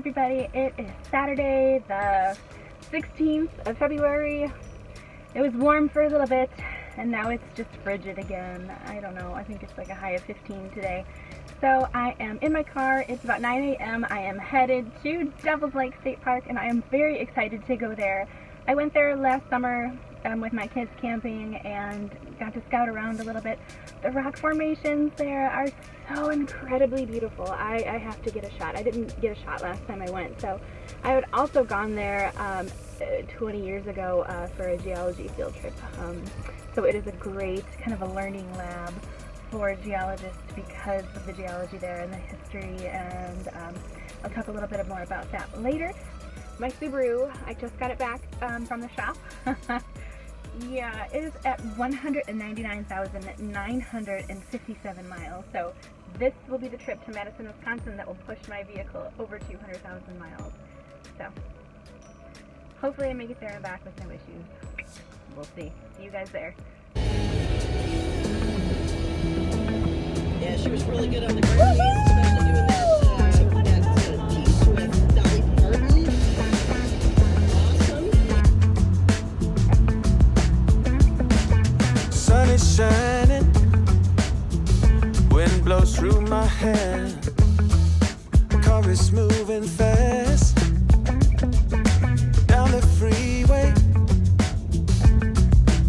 everybody, it is Saturday the 16th of February. It was warm for a little bit and now it's just frigid again. I don't know, I think it's like a high of 15 today. So I am in my car, it's about 9 a.m. I am headed to Devil's Lake State Park and I am very excited to go there. I went there last summer with my kids camping and got to scout around a little bit. The rock formations there are so incredibly beautiful. I have to get a shot. I didn't get a shot last time I went, so I had also gone there 20 years ago for a geology field trip. So it is a great kind of a learning lab for geologists because of the geology there and the history, and I'll talk a little bit more about that later. My Subaru, I just got it back from the shop. Yeah, it is at 199,957 miles. So this will be the trip to Madison, Wisconsin that will push my vehicle over 200,000 miles. So hopefully I make it there and back with no issues. We'll see. See you guys there. Yeah, she was really good on the Grammys, especially doing that piece with Dolly Parton. Awesome. Sun is shining, wind blows through my hair, car is moving fast, down the freeway,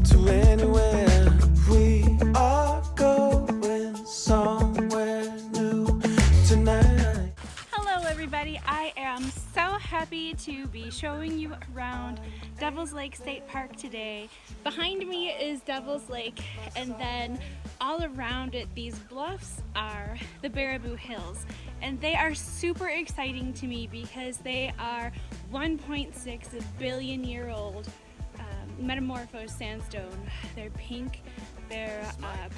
to anywhere. We are going somewhere new tonight. Hello everybody, I am so happy to be showing you around Devil's Lake State Park today. Behind me is Devil's Lake, and then all around it, these bluffs are the Baraboo Hills. And they are super exciting to me because they are 1.6 billion year old metamorphosed sandstone. They're pink, they're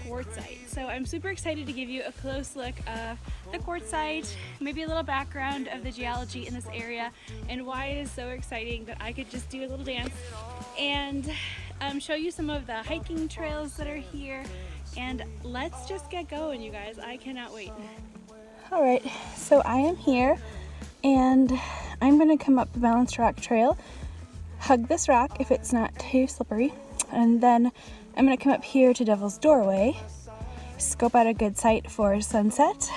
quartzite. So I'm super excited to give you a close look of the quartzite, maybe a little background of the geology in this area and why it is so exciting that I could just do a little dance and show you some of the hiking trails that are here. And let's just get going, you guys. I cannot wait. Alright, so I am here and I'm going to come up the Balanced Rock Trail, hug this rock if it's not too slippery, and then I'm going to come up here to Devil's Doorway, scope out a good site for sunset.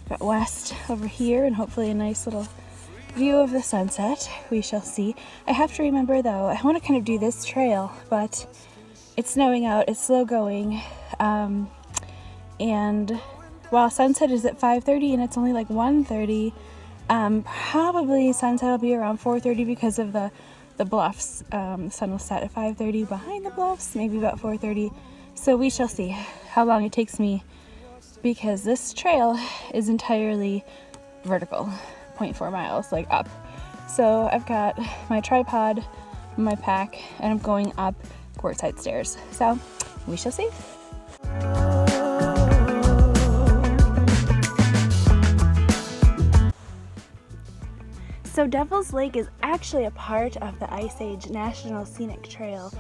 Got west over here and hopefully a nice little view of the sunset. We shall see. I have to remember though, I want to kind of do this trail, but it's snowing out, it's slow going, and while sunset is at 5:30 and it's only like 1:30, probably sunset will be around 4:30 because of the bluffs. The sun will set at 5:30 behind the bluffs, maybe about 4:30. So we shall see how long it takes me because this trail is entirely vertical, 0.4 miles, like up. So I've got my tripod, my pack, and I'm going up quartzite stairs. So we shall see. So Devil's Lake is actually a part of the Ice Age National Scenic Trail,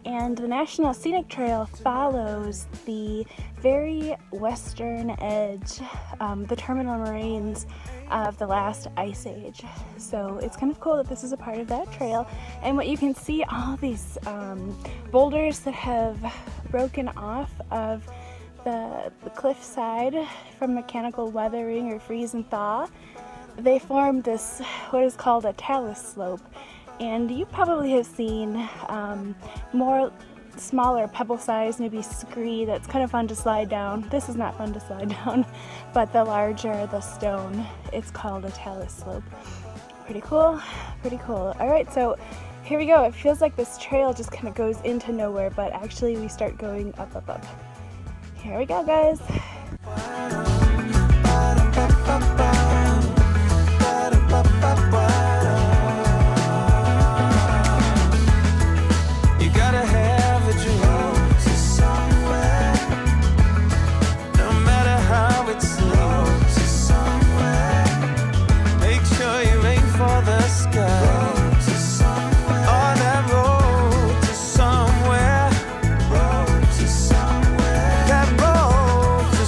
and the National Scenic Trail follows the very western edge, the terminal moraines of the last Ice Age. So it's kind of cool that this is a part of that trail, and what you can see, all these boulders that have broken off of the cliff side from mechanical weathering or freeze and thaw. They form this, what is called a talus slope, and you probably have seen more smaller pebble size, maybe scree, that's kind of fun to slide down. This is not fun to slide down, but the larger the stone, it's called a talus slope. Pretty cool, pretty cool. Alright, so here we go. It feels like this trail just kind of goes into nowhere, but actually we start going up, up, up. Here we go, guys. You gotta have a dream somewhere, no matter how it seems somewhere. Make sure you aim for the sky. On that road to somewhere, that road to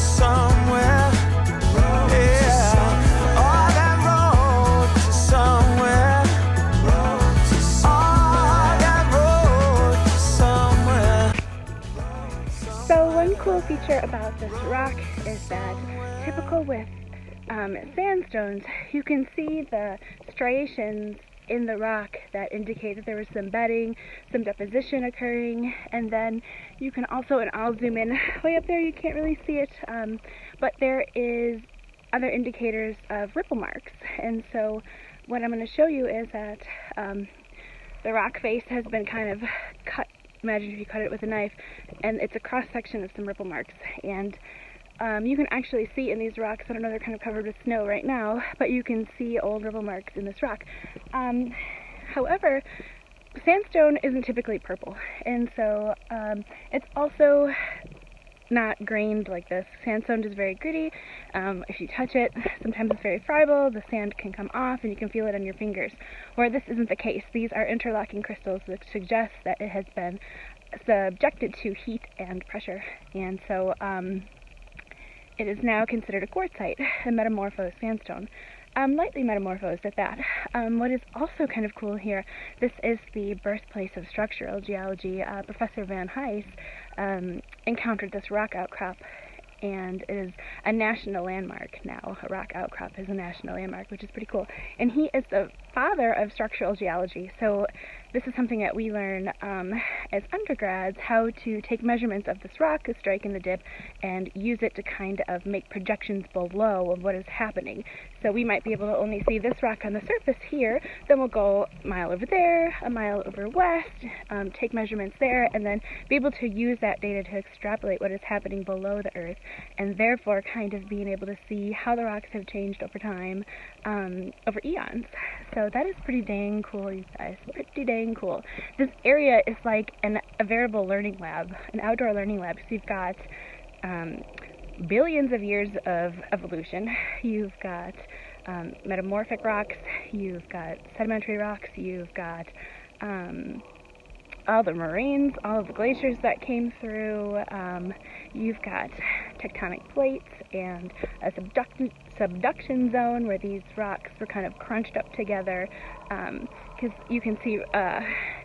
about this rock is that, typical with sandstones, you can see the striations in the rock that indicate that there was some bedding, some deposition occurring, and then you can also, and I'll zoom in way up there, you can't really see it, but there is other indicators of ripple marks. And so what I'm going to show you is that the rock face has been kind of cut. Imagine if you cut it with a knife, and it's a cross section of some ripple marks, and you can actually see in these rocks, I don't know, they're kind of covered with snow right now, but you can see old ripple marks in this rock. However, sandstone isn't typically purple, and so it's also not grained like this. Sandstone is very gritty. If you touch it, sometimes it's very friable, the sand can come off and you can feel it on your fingers. Where this isn't the case. These are interlocking crystals, which suggests that it has been subjected to heat and pressure, and so it is now considered a quartzite, a metamorphosed sandstone. Lightly metamorphosed at that. What is also kind of cool here, this is the birthplace of structural geology. Professor Van Hise encountered this rock outcrop, and it is a national landmark now. A rock outcrop is a national landmark, which is pretty cool. And he is the father of structural geology, so this is something that we learn as undergrads, how to take measurements of this rock, a strike and the dip, and use it to kind of make projections below of what is happening. So we might be able to only see this rock on the surface here, then we'll go a mile over there, a mile over west, take measurements there, and then be able to use that data to extrapolate what is happening below the earth, and therefore kind of being able to see how the rocks have changed over time, over eons. So that is pretty dang cool, you guys. Pretty dang cool. This area is like a veritable learning lab, an outdoor learning lab. So you've got billions of years of evolution. You've got metamorphic rocks. You've got sedimentary rocks. You've got all the moraines, all of the glaciers that came through. You've got tectonic plates and a subduction zone where these rocks were kind of crunched up together, because you can see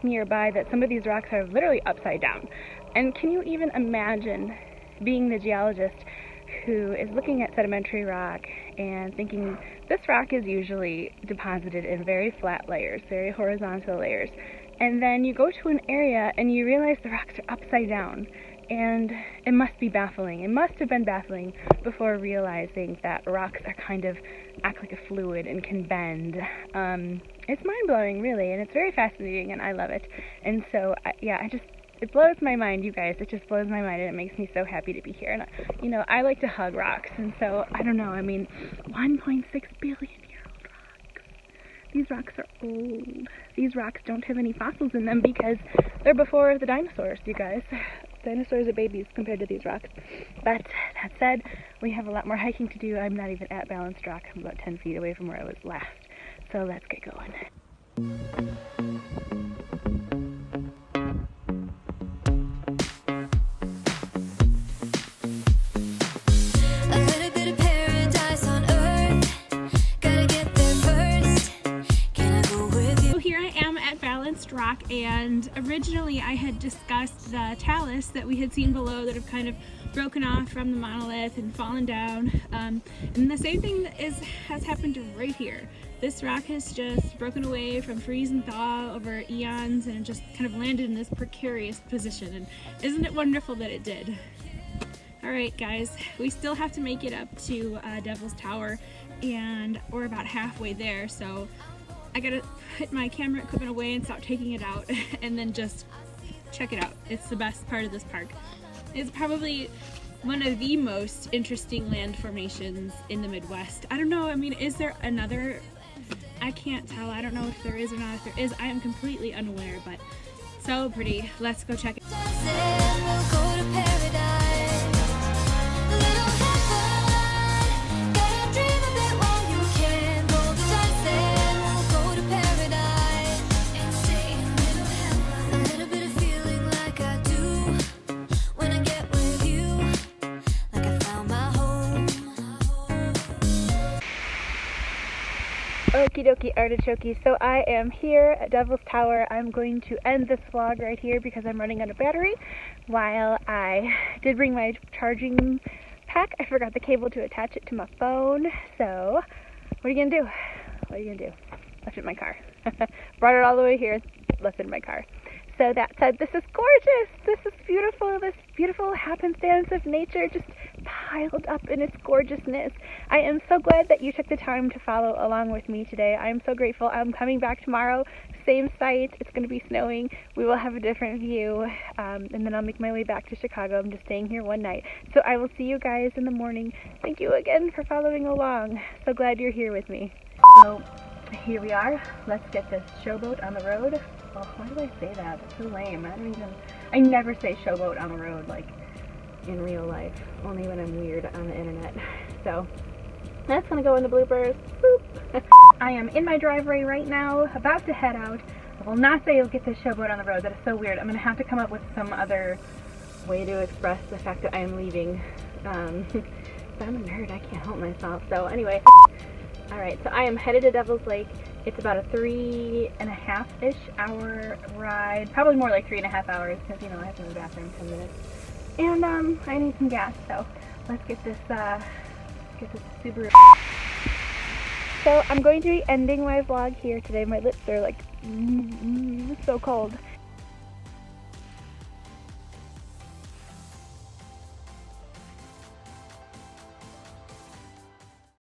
nearby that some of these rocks are literally upside down. And can you even imagine being the geologist who is looking at sedimentary rock and thinking this rock is usually deposited in very flat layers, very horizontal layers, and then you go to an area and you realize the rocks are upside down, and it must be baffling. It must have been baffling before realizing that rocks are kind of act like a fluid and can bend. It's mind-blowing, really, and it's very fascinating, and I love it. And so, it blows my mind, you guys. It just blows my mind, and it makes me so happy to be here. And, you know, I like to hug rocks, and so, I don't know, I mean, 1.6 billion-year-old rocks. These rocks are old. These rocks don't have any fossils in them because they're before the dinosaurs, you guys. Dinosaurs are babies compared to these rocks. But, that said, we have a lot more hiking to do. I'm not even at Balanced Rock. I'm about 10 feet away from where I was last. So, let's get going. Rock, and originally I had discussed the talus that we had seen below that have kind of broken off from the monolith and fallen down, and the same thing has happened right here. This rock has just broken away from freeze and thaw over eons and just kind of landed in this precarious position, and isn't it wonderful that it did? Alright guys, we still have to make it up to Devil's Tower, and we're about halfway there, so I gotta put my camera equipment away and stop taking it out and then just check it out. It's the best part of this park. It's probably one of the most interesting land formations in the Midwest. I don't know, I mean, is there another? I can't tell. I don't know if there is or not. If there is, I am completely unaware, but so pretty. Let's go check it. Okie dokie artichoke. So I am here at Devil's Tower. I'm going to end this vlog right here because I'm running out of battery. While I did bring my charging pack, I forgot the cable to attach it to my phone. So what are you gonna do? What are you gonna do? Left it in my car. Brought it all the way here, left it in my car. So that said, this is gorgeous. This is beautiful. This beautiful happenstance of nature just piled up in its gorgeousness. I am so glad that you took the time to follow along with me today. I am so grateful. I'm coming back tomorrow, same site. It's going to be snowing. We will have a different view, and then I'll make my way back to Chicago. I'm just staying here one night. So I will see you guys in the morning. Thank you again for following along. So glad you're here with me. So here we are. Let's get this showboat on the road. Oh, why do I say that? It's so lame. I never say showboat on the road, like, in real life. Only when I'm weird on the internet. So, that's gonna go in the bloopers. Boop. I am in my driveway right now, about to head out. I will not say you'll get this showboat on the road. That is so weird. I'm gonna have to come up with some other way to express the fact that I am leaving. But I'm a nerd. I can't help myself. So, anyway. Alright, so I am headed to Devil's Lake. It's about a 3.5-ish hour ride. Probably more like 3.5 hours because, you know, I have to go to the bathroom in 10 minutes. And I need some gas, so let's get this Subaru. So I'm going to be ending my vlog here today. My lips are like so cold.